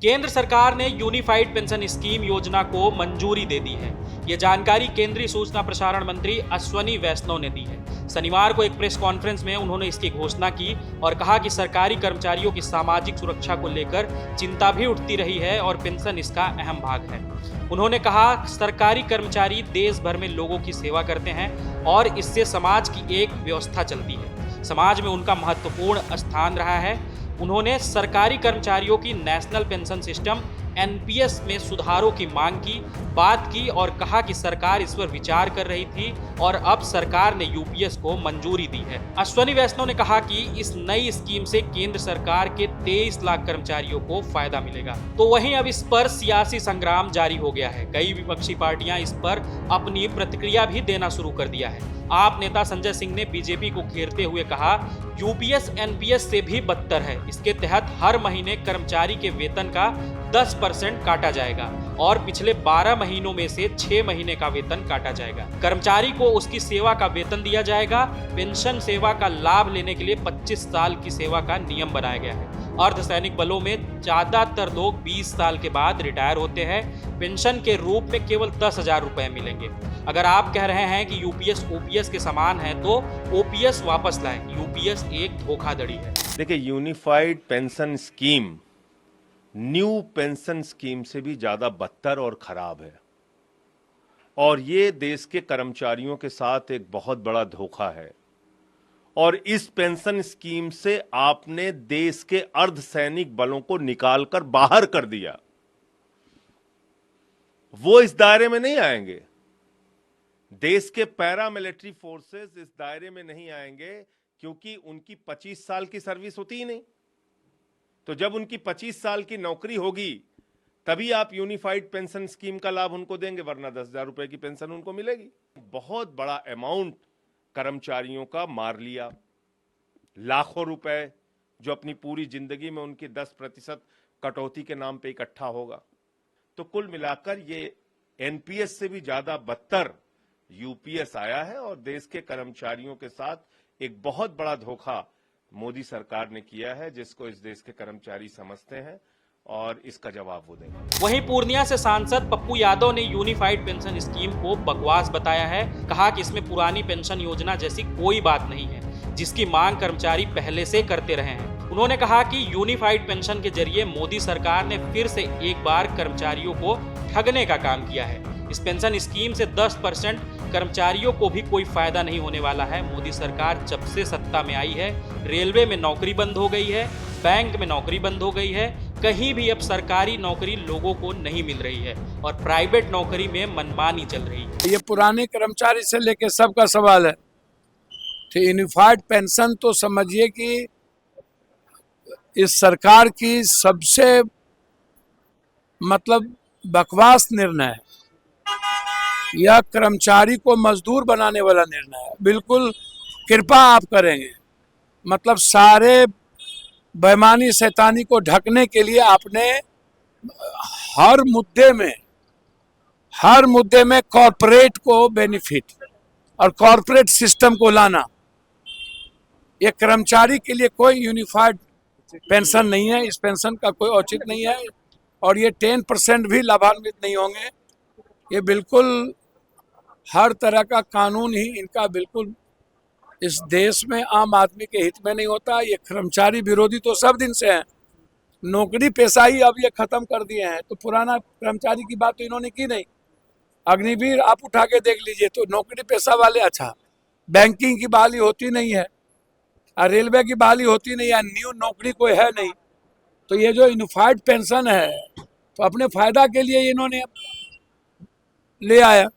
केंद्र सरकार ने यूनिफाइड पेंशन स्कीम योजना को मंजूरी दे दी है। ये जानकारी केंद्रीय सूचना प्रसारण मंत्री अश्वनी वैष्णव ने दी है। शनिवार को एक प्रेस कॉन्फ्रेंस में उन्होंने इसकी घोषणा की और कहा कि सरकारी कर्मचारियों की सामाजिक सुरक्षा को लेकर चिंता भी उठती रही है और पेंशन इसका अहम भाग है। उन्होंने कहा, सरकारी कर्मचारी देश भर में लोगों की सेवा करते हैं और इससे समाज की एक व्यवस्था चलती है। समाज में उनका महत्वपूर्ण स्थान रहा है। उन्होंने सरकारी कर्मचारियों की नेशनल पेंशन सिस्टम एनपीएस में सुधारों की मांग की, बात की और कहा कि सरकार इस पर विचार कर रही थी और अब सरकार ने यूपीएस को मंजूरी दी है। अश्वनी वैष्णव ने कहा कि इस नई स्कीम से केंद्र सरकार के 23 लाख कर्मचारियों को फायदा मिलेगा। तो वहीं अब इस पर सियासी संग्राम जारी हो गया है। कई विपक्षी पार्टियां इस पर अपनी प्रतिक्रिया भी देना शुरू कर दिया है। आप नेता संजय सिंह ने बीजेपी को घेरते हुए कहा, यूपीएस एनपीएस से भी बदतर है। इसके तहत हर महीने कर्मचारी के वेतन का 10% काटा जाएगा और पिछले 12 महीनों में से 6 महीने का वेतन काटा जाएगा। कर्मचारी को उसकी सेवा का वेतन दिया जाएगा। पेंशन सेवा का लाभ लेने के लिए 25 साल की सेवा का नियम बनाया गया है। अर्धसैनिक बलों में ज्यादातर लोग 20 साल के बाद रिटायर होते हैं। पेंशन के रूप में केवल 10,000 रुपए मिलेंगे। अगर आप कह रहे हैं कि यूपीएस ओपीएस के समान है तो ओपीएस वापस लाएं। यूपीएस एक धोखाधड़ी है। देखिए, unified pension scheme new pension scheme से भी ज्यादा बदतर और खराब है और ये देश के कर्मचारियों के साथ एक बहुत बड़ा धोखा है। और इस पेंशन स्कीम से आपने देश के अर्धसैनिक बलों को निकालकर बाहर कर दिया। वो इस दायरे में नहीं आएंगे। देश के पैरामिलिट्री फोर्सेस इस दायरे में नहीं आएंगे क्योंकि उनकी 25 साल की सर्विस होती ही नहीं। तो जब उनकी 25 साल की नौकरी होगी तभी आप यूनिफाइड पेंशन स्कीम का लाभ उनको देंगे, वरना 10,000 रुपए की पेंशन उनको मिलेगी। बहुत बड़ा अमाउंट कर्मचारियों का मार लिया। लाखों रुपए जो अपनी पूरी जिंदगी में उनकी 10% कटौती के नाम पे इकट्ठा होगा। तो कुल मिलाकर ये एनपीएस से भी ज्यादा बदतर यूपीएस आया है और देश के कर्मचारियों के साथ एक बहुत बड़ा धोखा मोदी सरकार ने किया है, जिसको इस देश के कर्मचारी समझते हैं और इसका जवाब वो देंगे। वहीं पूर्णिया से सांसद पप्पू यादव ने यूनिफाइड पेंशन स्कीम को बकवास बताया है। कहा कि इसमें पुरानी पेंशन योजना जैसी कोई बात नहीं है, जिसकी मांग कर्मचारी पहले से करते रहे हैं। उन्होंने कहा कि यूनिफाइड पेंशन के जरिए मोदी सरकार ने फिर से एक बार कर्मचारियों को ठगने का काम किया है। इस पेंशन स्कीम से 10% कर्मचारियों को भी कोई फायदा नहीं होने वाला है। मोदी सरकार जब से सत्ता में आई है, रेलवे में नौकरी बंद हो गई है, बैंक में नौकरी बंद हो गई है। कहीं भी अब सरकारी नौकरी लोगों को नहीं मिल रही है और प्राइवेट नौकरी में मनमानी चल रही है। ये पुराने कर्मचारी से लेकर सबका सवाल है। तो यूनिफाइड पेंशन तो समझिए कि इस सरकार की सबसे बकवास निर्णय है। यह कर्मचारी को मजदूर बनाने वाला निर्णय है। बिल्कुल कृपा आप करेंगे। सारे बेईमानी शैतानी को ढकने के लिए आपने हर मुद्दे में कॉरपोरेट को बेनिफिट और कॉरपोरेट सिस्टम को लाना। ये कर्मचारी के लिए कोई यूनिफाइड पेंशन नहीं है। इस पेंशन का कोई औचित्य नहीं है और ये 10% भी लाभान्वित नहीं होंगे। ये बिल्कुल हर तरह का कानून ही इनका बिल्कुल इस देश में आम आदमी के हित में नहीं होता। ये कर्मचारी विरोधी तो सब दिन से हैं। नौकरी पेशा ही अब ये खत्म कर दिए हैं। तो पुराना कर्मचारी की बात तो इन्होंने की नहीं। अग्निवीर आप उठा के देख लीजिए तो नौकरी पेशा वाले, अच्छा बैंकिंग की बहाली होती नहीं है, रेलवे की बहाली होती नहीं है, न्यू नौकरी कोई है नहीं। तो ये जो यूनिफाइड पेंशन है तो अपने फायदा के लिए इन्होंने ले आया।